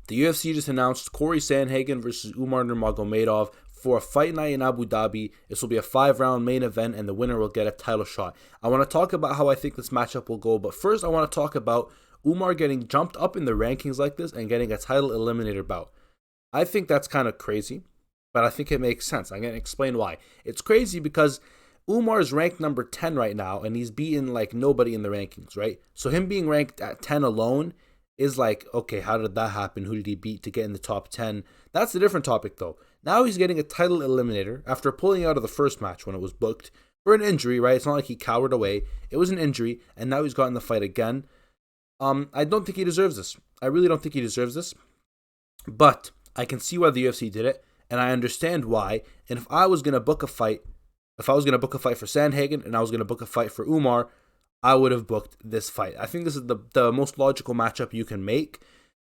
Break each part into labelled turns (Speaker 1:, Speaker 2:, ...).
Speaker 1: The UFC just announced Cory Sandhagen versus Umar Nurmagomedov for a fight night in Abu Dhabi. This will be a 5-round main event, and the winner will get a title shot. I want to talk about how I think this matchup will go, but first I want to talk about Umar getting jumped up in the rankings like this and getting a title eliminator bout. I think that's kind of crazy, but I think it makes sense. I'm going to explain why. It's crazy because Umar is ranked number 10 right now, and he's beaten like nobody in the rankings, right? So him being ranked at 10 alone is like, okay, how did that happen? Who did he beat to get in the top 10? That's a different topic, though. Now he's getting a title eliminator after pulling out of the first match when it was booked for an injury, right? It's not like he cowered away. It was an injury, and now he's gotten the fight again. I don't think he deserves this. I really don't think he deserves this. But I can see why the UFC did it, and I understand why. And if I was going to book a fight, for Sandhagen and I was going to book a fight for Umar, I would have booked this fight. I think this is the most logical matchup you can make.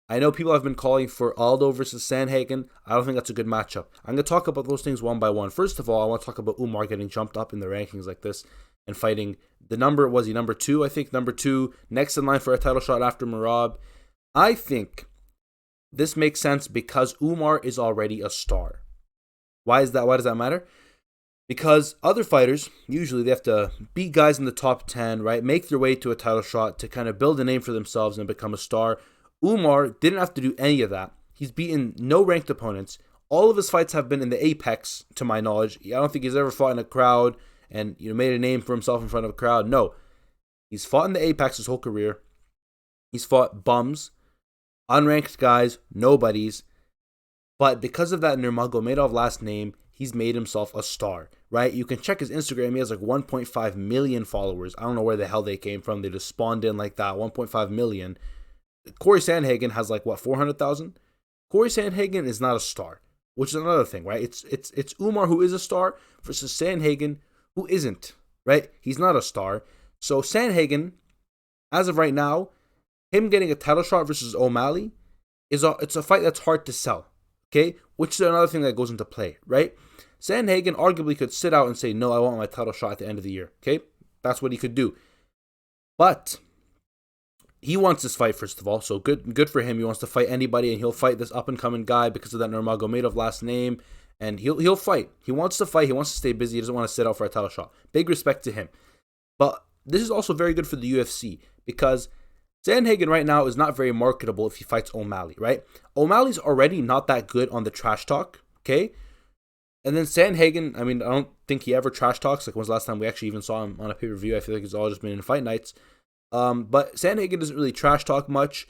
Speaker 1: I know people have been calling for Aldo versus Sandhagen. I don't think that's a good matchup. I'm going to talk about those things one by one. First of all, I want to talk about Umar getting jumped up in the rankings like this and fighting number 2, I think. Number 2, next in line for a title shot after Merab. I think this makes sense because Umar is already a star. Why is that? Why does that matter? Because other fighters, usually they have to beat guys in the top 10, right? Make their way to a title shot to kind of build a name for themselves and become a star. Umar didn't have to do any of that. He's beaten no ranked opponents. All of his fights have been in the apex, to my knowledge. I don't think he's ever fought in a crowd and made a name for himself in front of a crowd. No. He's fought in the apex his whole career. He's fought bums, unranked guys, nobodies. But because of that Nurmagomedov last name, he's made himself a star, right? You can check his Instagram. He has like 1.5 million followers. I don't know where the hell they came from. They just spawned in like that, 1.5 million. Cory Sandhagen has like, 400,000? Cory Sandhagen is not a star, which is another thing, right? It's Umar who is a star versus Sandhagen who isn't, right? He's not a star. So Sandhagen, as of right now, him getting a title shot versus O'Malley, it's a fight that's hard to sell. Okay, which is another thing that goes into play, right? Sandhagen arguably could sit out and say, no, I want my title shot at the end of the year. Okay, that's what he could do. But he wants this fight, first of all, so good for him. He wants to fight anybody, and he'll fight this up-and-coming guy because of that Nurmagomedov last name, and he'll fight. He wants to fight. He wants to stay busy. He doesn't want to sit out for a title shot. Big respect to him. But this is also very good for the UFC because Sandhagen right now is not very marketable if he fights O'Malley, right? O'Malley's already not that good on the trash talk, okay? And then Sandhagen, I don't think he ever trash talks. Like, when's the last time we actually even saw him on a pay-per-view? I feel like it's all just been in fight nights. But Sandhagen doesn't really trash talk much.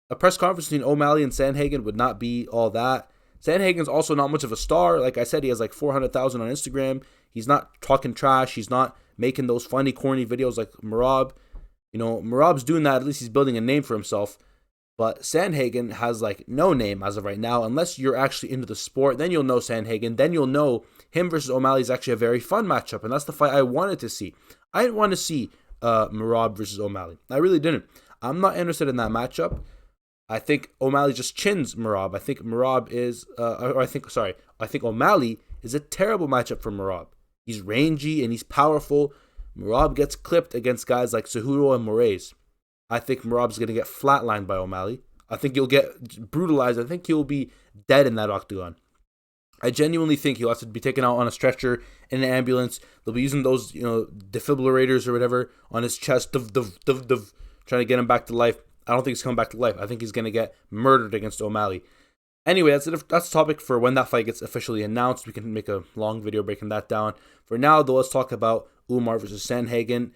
Speaker 1: A press conference between O'Malley and Sandhagen would not be all that. Sandhagen's also not much of a star. Like I said, he has like 400,000 on Instagram. He's not talking trash. He's not making those funny, corny videos like Merab. Merab's doing that. At least he's building a name for himself. But Sandhagen has like no name as of right now. Unless you're actually into the sport, then you'll know Sandhagen. Then you'll know him versus O'Malley is actually a very fun matchup. And that's the fight I wanted to see. I didn't want to see Merab versus O'Malley. I really didn't. I'm not interested in that matchup. I think O'Malley just chins Merab. I think I think O'Malley is a terrible matchup for Merab. He's rangy and he's powerful. Merab gets clipped against guys like Cejudo and Moraes. I think Merab's going to get flatlined by O'Malley. I think he'll get brutalized. I think he'll be dead in that octagon. I genuinely think he'll have to be taken out on a stretcher in an ambulance. They'll be using those, defibrillators or whatever on his chest, trying to get him back to life. I don't think he's coming back to life. I think he's going to get murdered against O'Malley. Anyway, that's the topic for when that fight gets officially announced. We can make a long video breaking that down. For now, though, let's talk about Umar versus Sandhagen.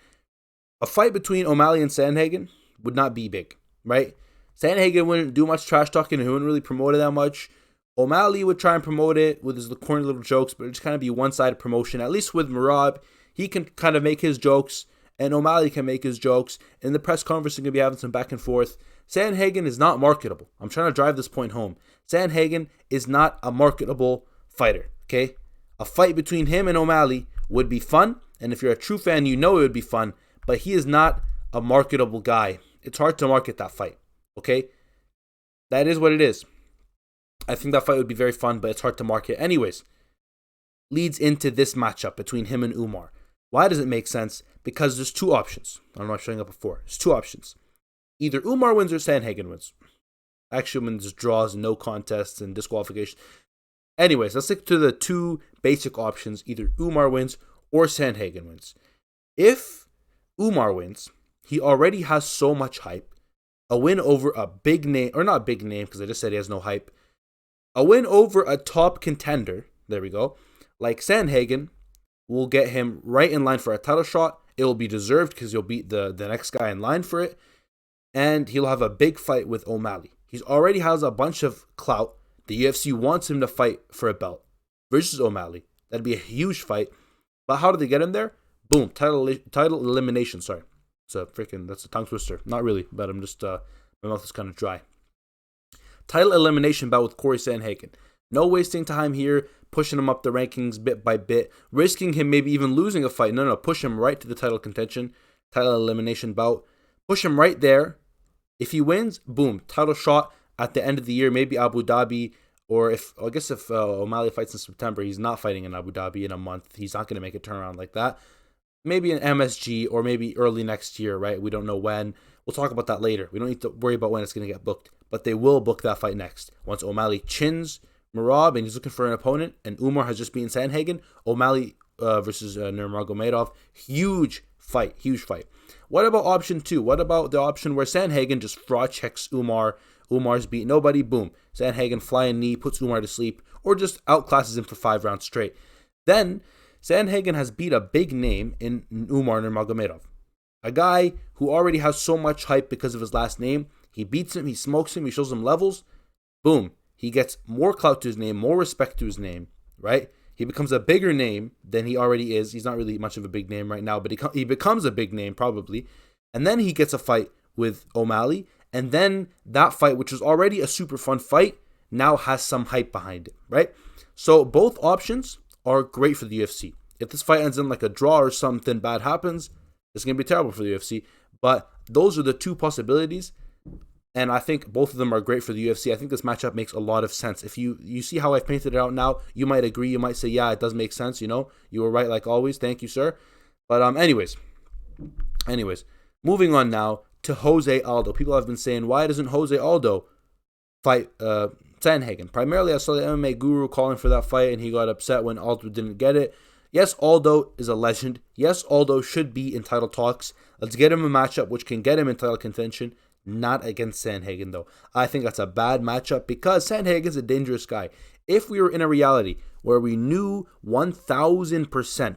Speaker 1: A fight between O'Malley and Sandhagen would not be big, right? Sandhagen wouldn't do much trash talking and he wouldn't really promote it that much. O'Malley would try and promote it with his corny little jokes, but it'd just kind of be one-sided promotion. At least with Merab, he can kind of make his jokes, and O'Malley can make his jokes. In the press conference, they're going to be having some back and forth. Sandhagen is not marketable. I'm trying to drive this point home. Sandhagen is not a marketable fighter, okay? A fight between him and O'Malley would be fun, and if you're a true fan, you know it would be fun, but he is not a marketable guy. It's hard to market that fight, okay? That is what it is. I think that fight would be very fun, but it's hard to market. Anyways, leads into this matchup between him and Umar. Why does it make sense? Because there's two options. I don't know if I'm showing up before. There's two options. Either Umar wins or Sandhagen wins. Actually wins draws, no contests, and disqualification. Anyways, let's stick to the two basic options. Either Umar wins or Sandhagen wins. If Umar wins, he already has so much hype. A win over a big name, or not big name because I just said he has no hype. A win over a top contender, there we go, like Sandhagen, will get him right in line for a title shot. It will be deserved because he'll beat the next guy in line for it. And he'll have a big fight with O'Malley. He already has a bunch of clout. The UFC wants him to fight for a belt versus O'Malley. That'd be a huge fight. But how do they get him there? Boom, title elimination. Sorry, that's a tongue twister. Not really, but I'm just my mouth is kind of dry. Title elimination bout with Cory Sandhagen. No wasting time here, pushing him up the rankings bit by bit, risking him maybe even losing a fight. No, push him right to the title contention, title elimination bout. Push him right there. If he wins, boom, title shot at the end of the year, maybe Abu Dhabi, or if O'Malley fights in September, he's not fighting in Abu Dhabi in a month. He's not going to make a turnaround like that. Maybe an MSG or maybe early next year, right? We don't know when. We'll talk about that later. We don't need to worry about when it's going to get booked, but they will book that fight next. Once O'Malley chins Merab and he's looking for an opponent, and Umar has just beaten Sandhagen, O'Malley versus Nurmagomedov, huge fight. What about option 2? What about the option where Sandhagen just fraud checks Umar? Umar's beat nobody, boom. Sandhagen flying knee, puts Umar to sleep, or just outclasses him for 5 rounds straight. Then, Sandhagen has beat a big name in Umar Nurmagomedov. A guy who already has so much hype because of his last name. He beats him, he smokes him, he shows him levels. Boom. He gets more clout to his name, more respect to his name, right? He becomes a bigger name than he already is. He's not really much of a big name right now, but he becomes a big name probably. And then he gets a fight with O'Malley. And then that fight, which was already a super fun fight, now has some hype behind it, right? So both options are great for the UFC. If this fight ends in like a draw or something bad happens, it's going to be terrible for the UFC. But those are the two possibilities. And I think both of them are great for the UFC. I think this matchup makes a lot of sense. If you see how I've painted it out now, you might agree. You might say, yeah, it does make sense. You were right like always. Thank you, sir. But anyways, moving on now to Jose Aldo. People have been saying, why doesn't Jose Aldo fight Sandhagen? Primarily, I saw the MMA Guru calling for that fight, and he got upset when Aldo didn't get it. Yes, Aldo is a legend. Yes, Aldo should be in title talks. Let's get him a matchup which can get him in title contention. Not against Sandhagen, though. I think that's a bad matchup because Sandhagen's a dangerous guy. If we were in a reality where we knew 1,000%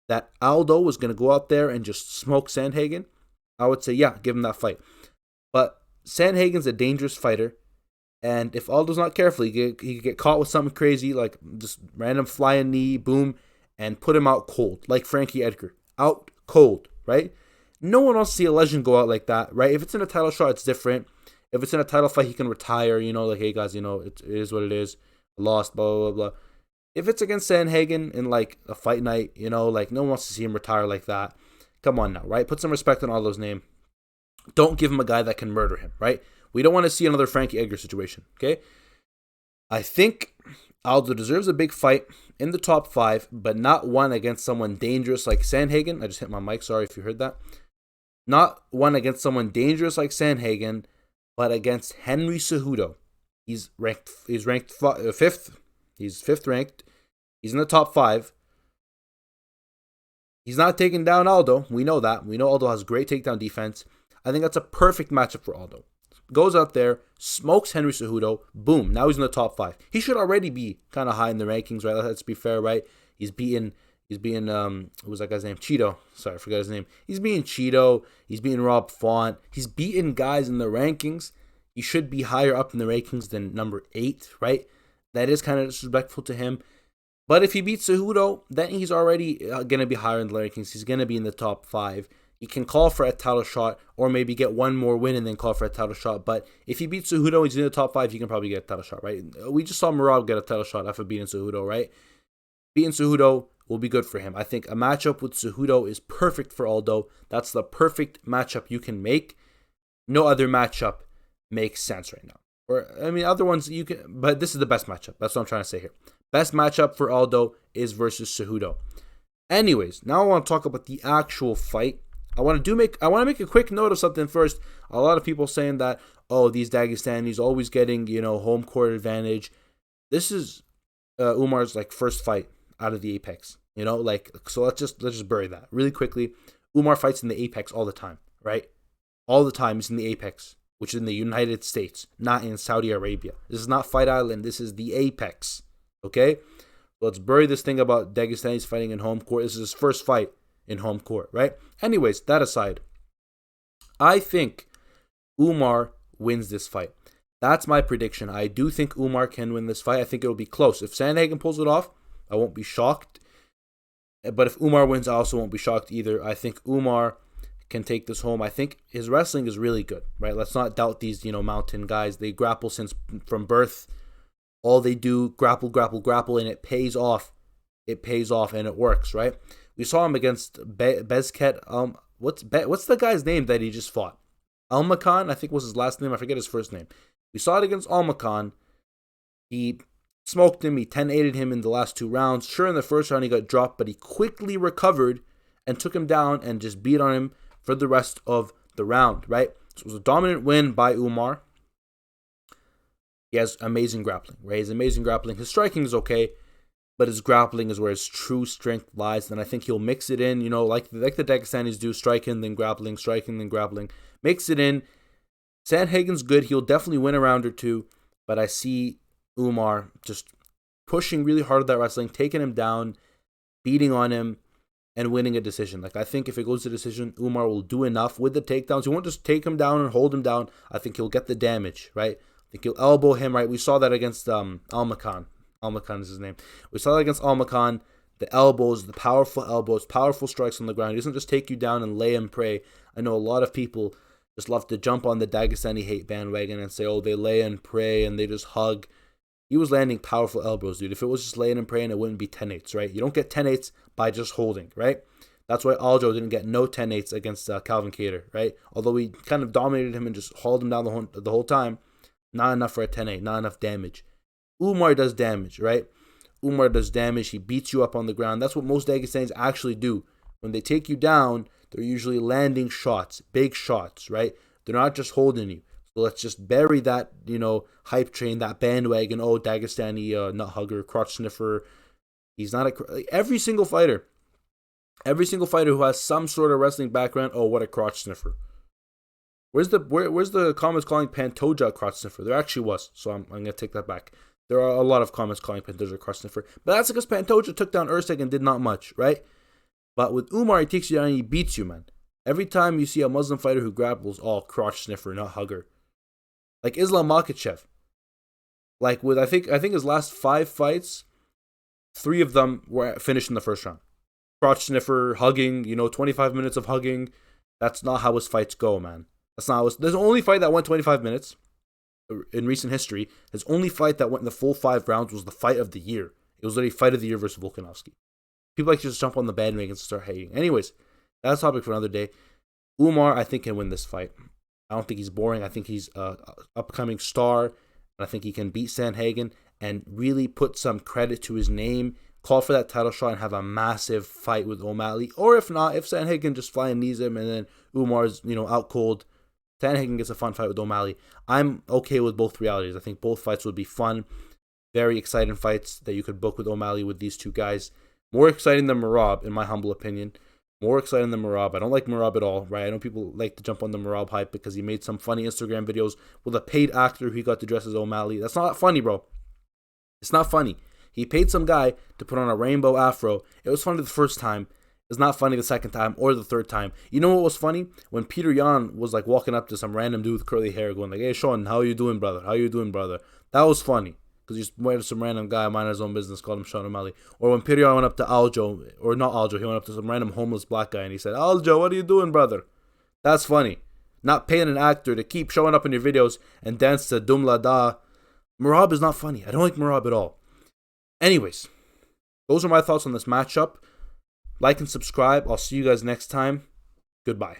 Speaker 1: that Aldo was going to go out there and just smoke Sandhagen, I would say, yeah, give him that fight. But Sandhagen's a dangerous fighter, and if Aldo's not careful, he could get caught with something crazy, like just random flying knee, boom, and put him out cold, like Frankie Edgar. Out cold, right? No one wants to see a legend go out like that, right? If it's in a title shot, it's different. If it's in a title fight, he can retire, like, hey, guys, it is what it is. I lost, blah, blah, blah. If it's against Sandhagen in, like, a fight night, like, no one wants to see him retire like that. Come on now, right? Put some respect on Aldo's name. Don't give him a guy that can murder him, right? We don't want to see another Frankie Edgar situation, okay? I think Aldo deserves a big fight in the top 5, but not one against someone dangerous like Sandhagen. I just hit my mic, sorry if you heard that. Not one against someone dangerous like Sandhagen, but against Henry Cejudo. He's ranked 5th. He's 5th ranked. He's in the top 5. He's not taking down Aldo. We know that. We know Aldo has great takedown defense. I think that's a perfect matchup for Aldo. Goes out there, smokes Henry Cejudo. Boom. Now he's in the top 5. He should already be kind of high in the rankings, right? Let's be fair, right? He's beaten who was that guy's name? Cheeto. Sorry, I forgot his name. He's beating Cheeto. He's beating Rob Font. He's beaten guys in the rankings. He should be higher up in the rankings than number 8, right? That is kind of disrespectful to him. But if he beats Cejudo, then he's already going to be higher in the rankings. He's going to be in the top 5. He can call for a title shot or maybe get one more win and then call for a title shot. But if he beats Cejudo, he's in the top 5, he can probably get a title shot, right? We just saw Merab get a title shot after beating Cejudo, right? Beating Cejudo will be good for him. I think a matchup with Cejudo is perfect for Aldo. That's the perfect matchup you can make. No other matchup makes sense right now. Other ones you can, but this is the best matchup. That's what I'm trying to say here. Best matchup for Aldo is versus Cejudo. Anyways, now I want to talk about the actual fight. I want to make a quick note of something first. A lot of people saying that, oh, these Dagestanis always getting, home court advantage. This is Umar's like first fight out of the Apex. So let's just bury that really quickly. Umar fights in the Apex all the time, right? All the time he's in the Apex, which is in the United States, not in Saudi Arabia. This is not Fight Island. This is the Apex. Okay? Let's bury this thing about Dagestani's fighting in home court. This is his first fight in home court, right? Anyways, that aside, I think Umar wins this fight. That's my prediction. I do think Umar can win this fight. I think it will be close. If Sandhagen pulls it off, I won't be shocked. But if Umar wins, I also won't be shocked either. I think Umar can take this home. I think his wrestling is really good, right? Let's not doubt these, mountain guys. They grapple from birth. All they do, grapple, and it pays off. It pays off, and it works, right? We saw him against Bezket. What's the guy's name that he just fought? Almakan, I think was his last name. I forget his first name. We saw it against Almakan. He smoked him. He 10-8'd him in the last 2 rounds. Sure, in the first round he got dropped, but he quickly recovered and took him down and just beat on him for the rest of the round, right? So it was a dominant win by Umar. He has amazing grappling, right? He has amazing grappling. His striking is okay, but his grappling is where his true strength lies. And I think he'll mix it in, like the Dagestanis do, striking, then grappling, mix it in. Sandhagen's good. He'll definitely win a round or two, but I see Umar just pushing really hard at that wrestling, taking him down, beating on him, and winning a decision. I think if it goes to decision, Umar will do enough with the takedowns. He won't just take him down and hold him down. I think he'll get the damage, right? I think he'll elbow him, right? We saw that against Almakan. Almakan is his name. We saw that against Almakan. The elbows, the powerful strikes on the ground. He doesn't just take you down and lay and pray. I know a lot of people just love to jump on the Daegestani hate bandwagon and say, oh, they lay and pray and they just hug. He was landing powerful elbows, dude. If it was just laying and praying, it wouldn't be 10-8s, right? You don't get 10-8s by just holding, right? That's why Aljo didn't get no 10-8s against Calvin Kattar, right? Although he kind of dominated him and just hauled him down the whole time. Not enough for a 10-8, not enough damage. Umar does damage, right? Umar does damage. He beats you up on the ground. That's what most Dagestanis actually do. When they take you down, they're usually landing shots, big shots, right? They're not just holding you. So let's just bury that, hype train, that bandwagon. Oh, Dagestani, nut hugger, crotch sniffer. He's not every single fighter who has some sort of wrestling background. Oh, what a crotch sniffer. Where's the comments calling Pantoja a crotch sniffer? There actually was, so I'm gonna take that back. There are a lot of comments calling Pantoja a crotch sniffer, but that's because Pantoja took down Usyk and did not much, right? But with Umar, he takes you down and he beats you, man. Every time you see a Muslim fighter who grapples, oh, crotch sniffer, not hugger. Like Islam Makhachev. Like with I think his last 5 fights, 3 of them were finished in the first round. Crotch sniffer, hugging, 25 minutes of hugging. That's not how his fights go, man. That's not how there's the only fight that went 25 minutes in recent history. His only fight that went in the full 5 rounds was the fight of the year. It was literally fight of the year versus Volkanovski. People like to just jump on the bandwagon and start hating. Anyways, that's a topic for another day. Umar, I think, can win this fight. I don't think he's boring. I think he's an upcoming star. And I think he can beat Sandhagen and really put some credit to his name, call for that title shot, and have a massive fight with O'Malley. Or if not, if Sandhagen just flying knees him and then Umar's, out cold, Sandhagen gets a fun fight with O'Malley. I'm okay with both realities. I think both fights would be fun. Very exciting fights that you could book with O'Malley with these two guys. More exciting than Merab, in my humble opinion. More exciting than Merab. I don't like Merab at all, right? I know people like to jump on the Merab hype because he made some funny Instagram videos with a paid actor who he got to dress as O'Malley. That's not funny, bro. It's not funny. He paid some guy to put on a rainbow afro. It was funny the first time. It's not funny the second time or the third time. You know what was funny? When Peter Yan was like walking up to some random dude with curly hair going like, hey, Sean, how you doing, brother? How you doing, brother? That was funny. Because he just went to some random guy minding his own business, called him Sean O'Malley. Or when Peter Yan went up to Aljo, or not Aljo, he went up to some random homeless black guy and he said, Aljo, what are you doing, brother? That's funny. Not paying an actor to keep showing up in your videos and dance to Dum La Da. Merab is not funny. I don't like Merab at all. Anyways, those are my thoughts on this matchup. Like and subscribe. I'll see you guys next time. Goodbye.